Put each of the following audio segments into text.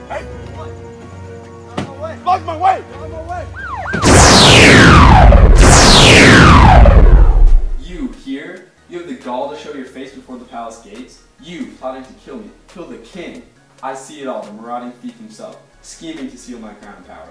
Hey! What? Out of my way! Out of my way! Out of my way! You here? You have the gall to show your face before the palace gates? You plotting to kill me, kill the king. I see it all, the marauding thief himself, scheming to steal my crown and power.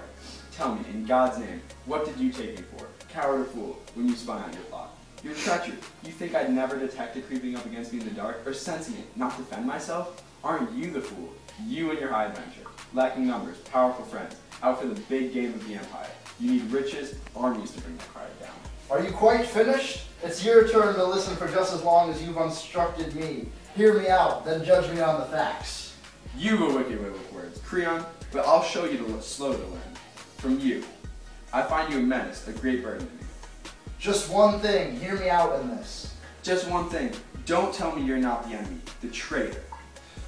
Tell me, in God's name, what did you take me for? Coward or fool, when you spy on your plot? Your treachery. You think I'd never detect it creeping up against me in the dark, or sensing it, not defend myself? Aren't you the fool? You and your high adventure. Lacking numbers, powerful friends, out for the big game of the empire. You need riches, armies to bring that crowd down. Are you quite finished? It's your turn to listen for just as long as you've instructed me. Hear me out, then judge me on the facts. You've a wicked way with words, Creon, but I'll show you the slow to learn. From you. I find you a menace, a great burden to me. Just one thing, hear me out in this. Just one thing, don't tell me you're not the enemy, the traitor.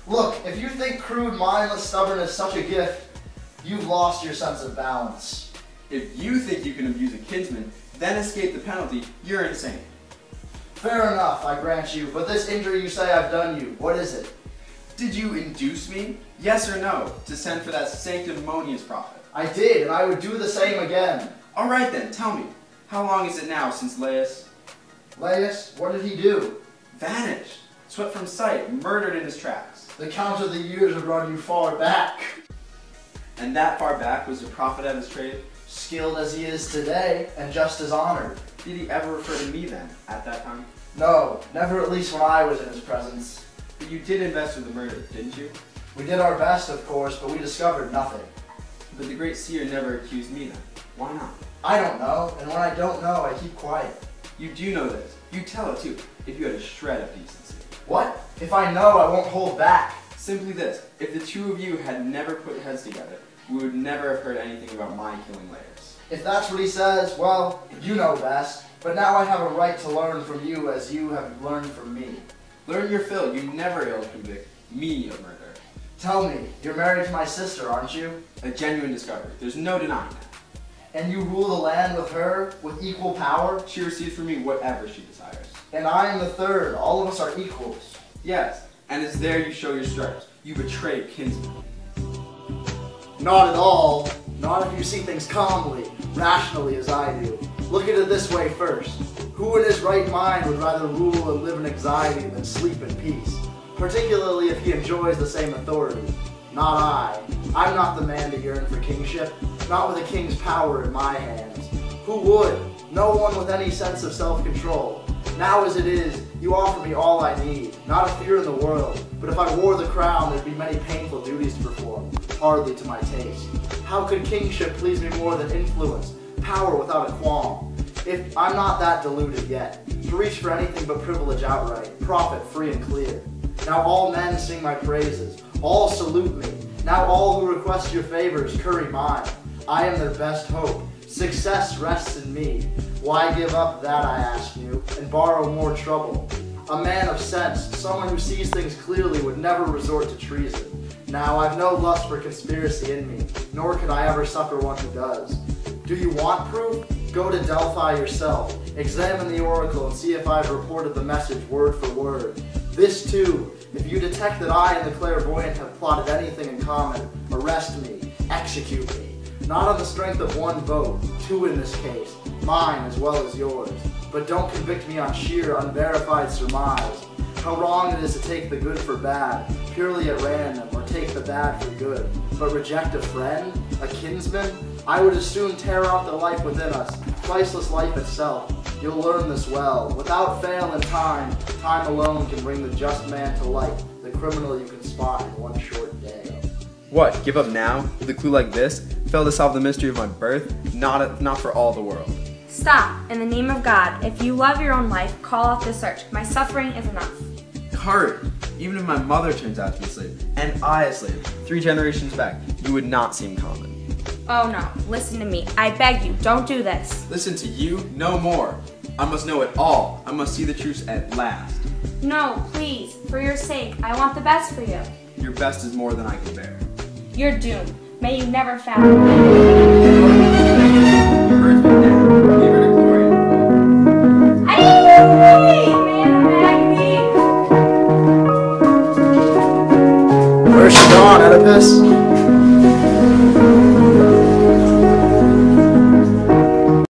Look, if you think crude, mindless, stubborn is such a gift, you've lost your sense of balance. If you think you can abuse a kinsman, then escape the penalty, you're insane. Fair enough, I grant you, but this injury you say I've done you, what is it? Did you induce me, yes or no, to send for that sanctimonious prophet? I did, and I would do the same again. Alright then, tell me, how long is it now since Laius? Laius, what did he do? Vanished, swept from sight, murdered in his tracks. The count of the years would run you far back. And that far back was the prophet at his trade? Skilled as he is today, and just as honored. Did he ever refer to me then, at that time? No, never at least when I was in his presence. But you did investigate the murder, didn't you? We did our best, of course, but we discovered nothing. But the great seer never accused me then. Why not? I don't know, and when I don't know, I keep quiet. You do know this. You tell it too, if you had a shred of decency. What? If I know, I won't hold back. Simply this. If the two of you had never put heads together, we would never have heard anything about my killing Laius. If that's what he says, well, you know best. But now I have a right to learn from you as you have learned from me. Learn your fill. You never ill convict me of murder. Tell me, you're married to my sister, aren't you? A genuine discovery. There's no denying that. And you rule the land with her, with equal power? She receives from me whatever she desires. And I am the third. All of us are equals. Yes, and it's there you show your stripes. You betray kinsmen. Not at all. Not if you see things calmly, rationally as I do. Look at it this way first. Who in his right mind would rather rule and live in anxiety than sleep in peace? Particularly if he enjoys the same authority. Not I. I'm not the man to yearn for kingship, not with a king's power in my hands. Who would? No one with any sense of self-control. Now as it is, you offer me all I need, not a fear in the world, but if I wore the crown, there'd be many painful duties to perform, hardly to my taste. How could kingship please me more than influence, power without a qualm? If I'm not that deluded yet, to reach for anything but privilege outright, profit free and clear. Now all men sing my praises, all salute me. Now all who request your favors curry mine. I am their best hope. Success rests in me. Why give up that, I ask you, and borrow more trouble? A man of sense, someone who sees things clearly, would never resort to treason. Now I've no lust for conspiracy in me, nor could I ever suffer one who does. Do you want proof? Go to Delphi yourself. Examine the oracle and see if I've reported the message word for word. This too, if you detect that I and the clairvoyant have plotted anything in common, arrest me, execute me. Not on the strength of one vote, two in this case, mine as well as yours. But don't convict me on sheer, unverified surmise. How wrong it is to take the good for bad, purely at random, or take the bad for good. But reject a friend, a kinsman? I would as soon tear off the life within us, priceless life itself. You'll learn this well. Without fail in time, time alone can bring the just man to light, the criminal you can spot in one short day. What, give up now? With a clue like this? Fail to solve the mystery of my birth? Not for all the world. Stop. In the name of God, if you love your own life, call off the search. My suffering is enough. Courage! Even if my mother turns out to be a slave, and I a slave, 3 generations back, you would not seem common. Oh no, listen to me. I beg you, don't do this. Listen to you? No more. I must know it all. I must see the truth at last. No, please, for your sake, I want the best for you. Your best is more than I can bear. You're doomed. May you never fathom. You heard me now. Leave her to glory. I didn't man, beg me. Where's she gone, Oedipus?